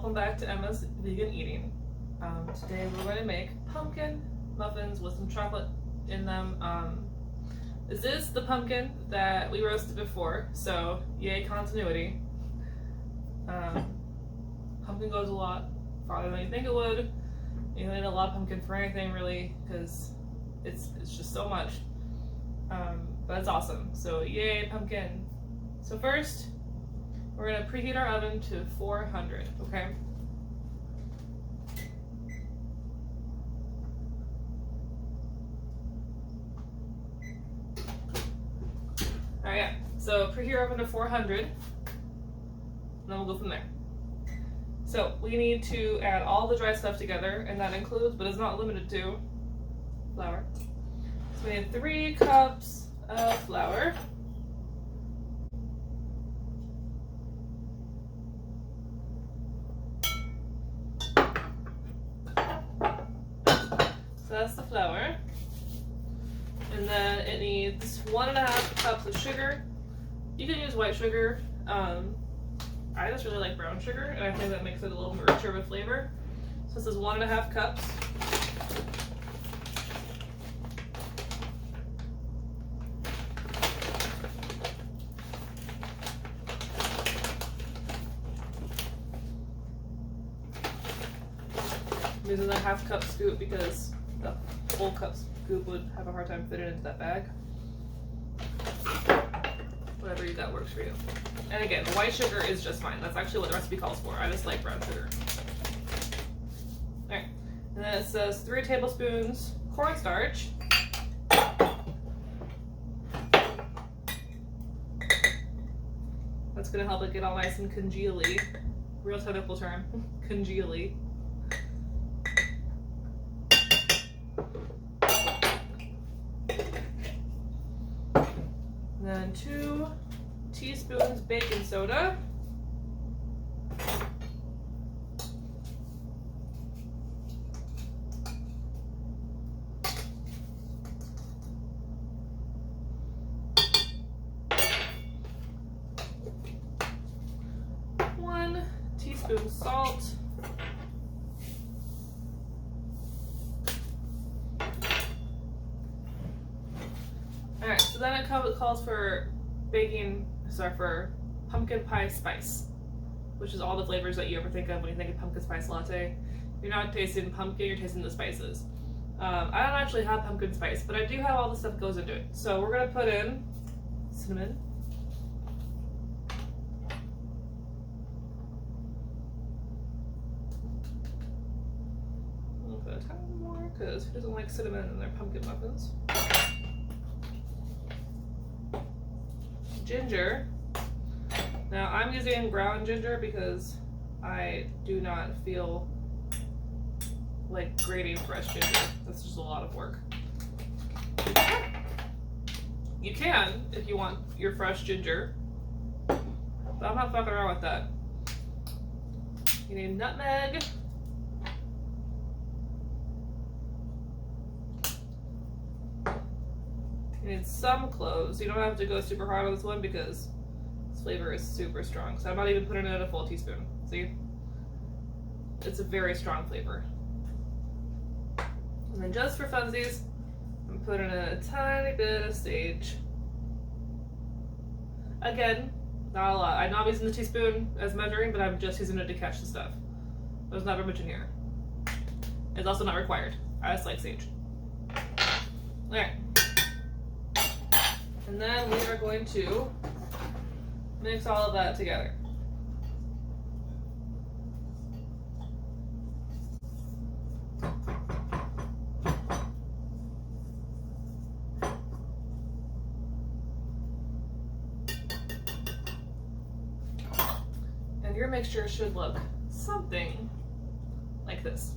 Welcome back to Emma's Vegan Eating. Today we're going to make pumpkin muffins with some chocolate in them. This is the pumpkin that we roasted before, so yay continuity. Pumpkin goes a lot farther than you think it would. You don't need a lot of pumpkin for anything really, because it's just so much. But it's awesome. So yay pumpkin. So first, we're going to preheat our oven to 400, okay? Alright, yeah. So preheat our oven to 400, and then we'll go from there. So we need to add all the dry stuff together, and that includes, but is not limited to, flour. So we need 3 cups of flour. So that's the flour. And then it needs 1.5 cups of sugar. You can use white sugar. I just really like brown sugar, and I think that makes it a little more richer with flavor. So this is 1.5 cups. I'm using a 1/2 cup scoop because the whole cup scoop would have a hard time fitting into that bag. Whatever you got works for you. And again, the white sugar is just fine. That's actually what the recipe calls for. I just like brown sugar. Alright, and then it says 3 tablespoons cornstarch. That's gonna help it get all nice and congealy. Real technical term, congealy. And then 2 teaspoons baking soda. One teaspoon salt. Alright, so then it calls for for pumpkin pie spice, which is all the flavors that you ever think of when you think of pumpkin spice latte. You're not tasting pumpkin, you're tasting the spices. I don't actually have pumpkin spice, but I do have all the stuff that goes into it. So we're going to put in cinnamon, a little bit of tiny more, because who doesn't like cinnamon in their pumpkin muffins? Ginger. Now I'm using brown ginger because I do not feel like grating fresh ginger. That's just a lot of work. You can if you want your fresh ginger, but I'm not fucking around with that. You need nutmeg. You need some cloves. You don't have to go super hard on this one because this flavor is super strong. So I'm not even putting in a full teaspoon. See? It's a very strong flavor. And then just for funsies, I'm putting in a tiny bit of sage. Again, not a lot. I know I'm using the teaspoon as measuring, but I'm just using it to catch the stuff. There's not very much in here. It's also not required. I just like sage. Alright. And then we are going to mix all of that together. And your mixture should look something like this.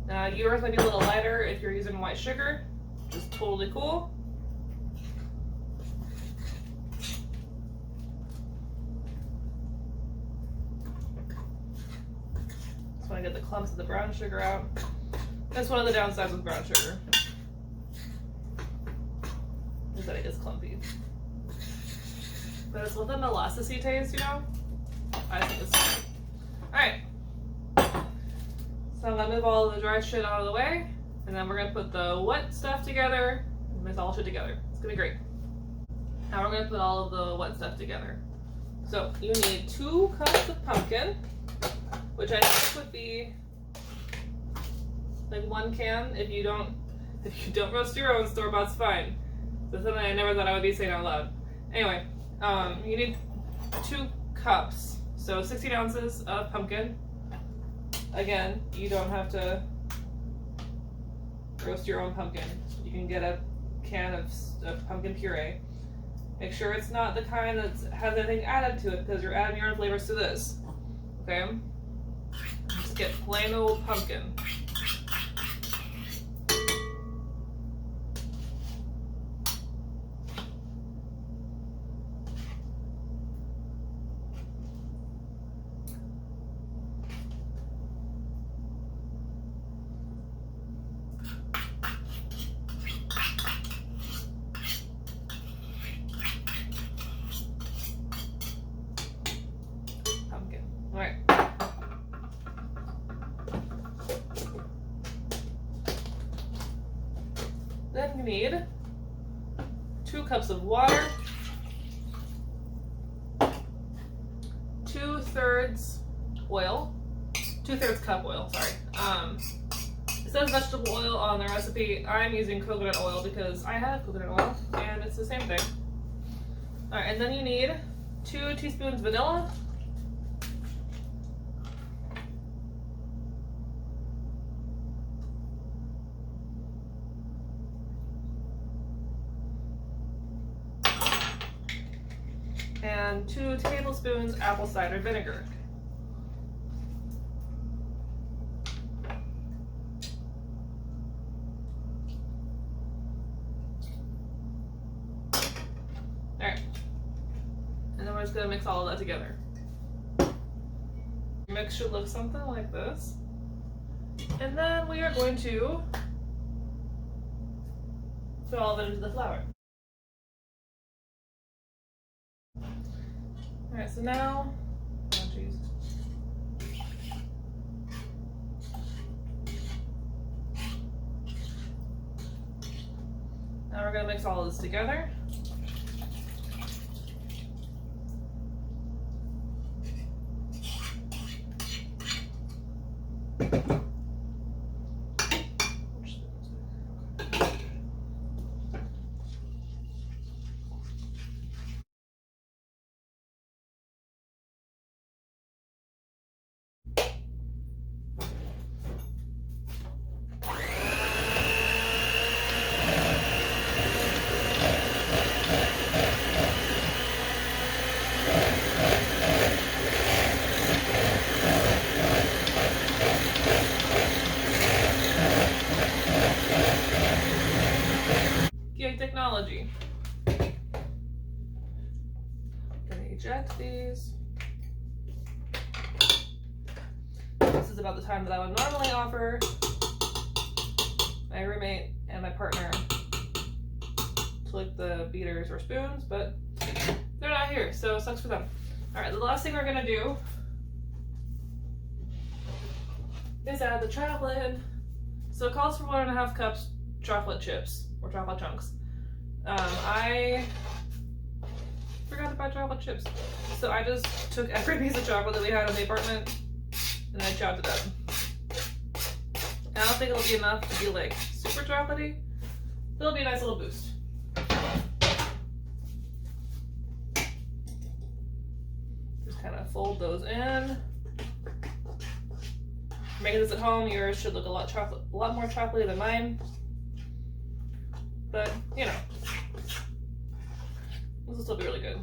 Now yours might be a little lighter if you're using white sugar, which is totally cool. Want to get the clumps of the brown sugar out. That's one of the downsides with brown sugar, is that it is clumpy. But it's with a molasses-y taste, you know? I think it's fine. Alright, So I'm gonna move all of the dry shit out of the way, and then we're gonna put the wet stuff together and mix all shit together. It's gonna be great. Now we're gonna put all of the wet stuff together. So you need 2 cups of pumpkin, which I think would be like 1 can. If you don't roast your own, store-bought's fine. That's something I never thought I would be saying out loud. Anyway, you need 2 cups, so 16 ounces of pumpkin. Again, you don't have to roast your own pumpkin. You can get a can of pumpkin puree. Make sure it's not the kind that has anything added to it, because you're adding your own flavors to this. Okay? Just get plain old pumpkin. Alright. Then you need 2 cups of water, 2/3 oil, 2/3 cup oil, sorry. It says vegetable oil on the recipe. I'm using coconut oil because I have coconut oil and it's the same thing. Alright, and then you need 2 teaspoons vanilla, and 2 tablespoons apple cider vinegar. Alright. And then we're just going to mix all of that together. The mix should look something like this. And then we are going to put all of it into the flour. Alright, so now, oh geez. Now we're going to mix all of this together. Technology. Gonna eject these. This is about the time that I would normally offer my roommate and my partner to lick the beaters or spoons, but they're not here, so it sucks for them. Alright, the last thing we're gonna do is add the chocolate. So it calls for 1.5 cups chocolate chips or chocolate chunks. I forgot to buy chocolate chips, so I just took every piece of chocolate that we had in the apartment and I chopped it up. And I don't think it'll be enough to be like super chocolatey, but it'll be a nice little boost. Just kind of fold those in. Making this at home, yours should look a lot more chocolatey than mine. But, you know, this will still be really good.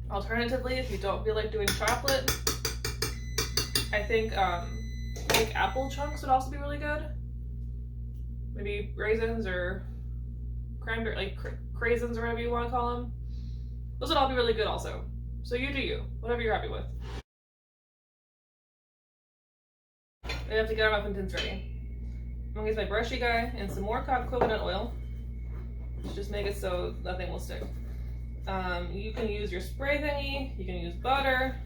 Alternatively, if you don't feel like doing chocolate, I think apple chunks would also be really good. Maybe raisins or cranberry, like craisins or whatever you want to call them. Those would all be really good also. So you do you, whatever you're happy with. I have to get our muffin tins ready. I'm gonna use my brushy guy and some more coconut oil to just make it so nothing will stick. You can use your spray thingy, you can use butter.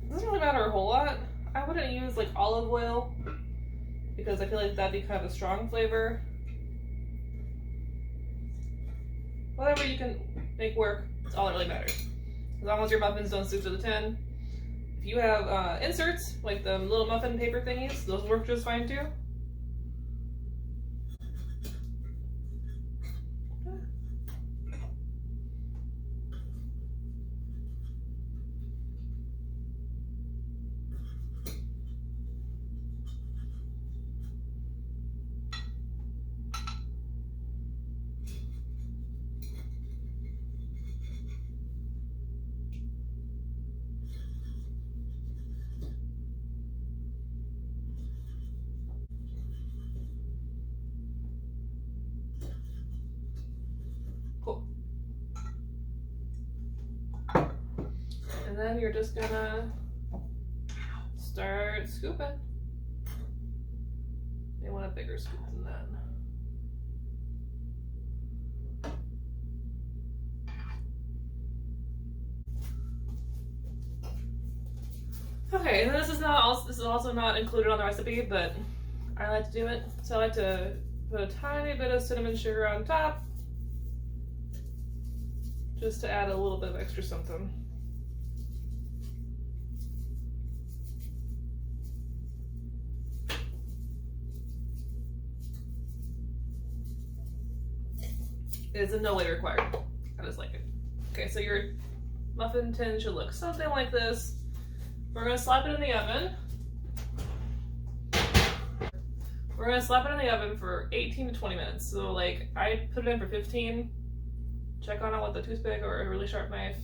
It doesn't really matter a whole lot. I wouldn't use like olive oil because I feel like that'd be kind of a strong flavor. Whatever you can make work, that's all that really matters. As long as your muffins don't stick to the tin. If you have inserts, like the little muffin paper thingies, those work just fine too. Cool. And then you're just gonna start scooping. You want a bigger scoop than that. Okay, and this is also not included on the recipe, but I like to do it. So I like to put a tiny bit of cinnamon sugar on top, just to add a little bit of extra something. It is in no way required. I just like it. Okay, so your muffin tin should look something like this. We're gonna slap it in the oven. We're gonna slap it in the oven for 18 to 20 minutes. So like, I put it in for 15. Check on it with a toothpick or a really sharp knife.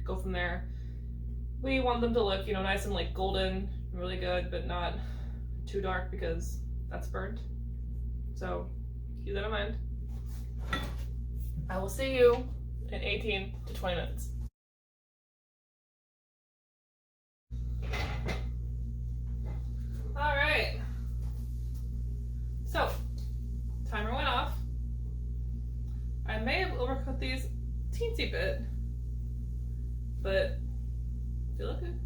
Go from there. We want them to look, nice and like golden, really good, but not too dark because that's burnt. So keep that in mind. I will see you in 18 to 20 minutes. All right. So, timer went off. I may have overcooked these a teensy bit, but they look good.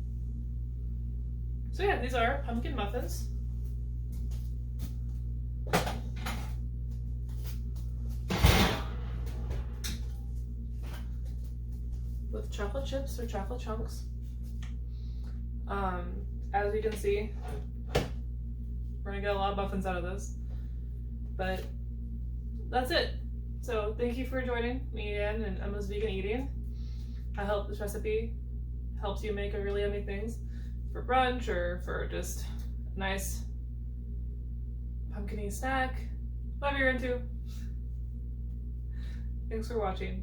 So yeah, these are pumpkin muffins. With chocolate chips or chocolate chunks. As you can see, we're gonna get a lot of muffins out of this, but that's it. So thank you for joining me again in Emma's Vegan Eating. I hope this recipe helps you make really yummy things for brunch or for just a nice pumpkin-y snack, whatever you're into. Thanks for watching.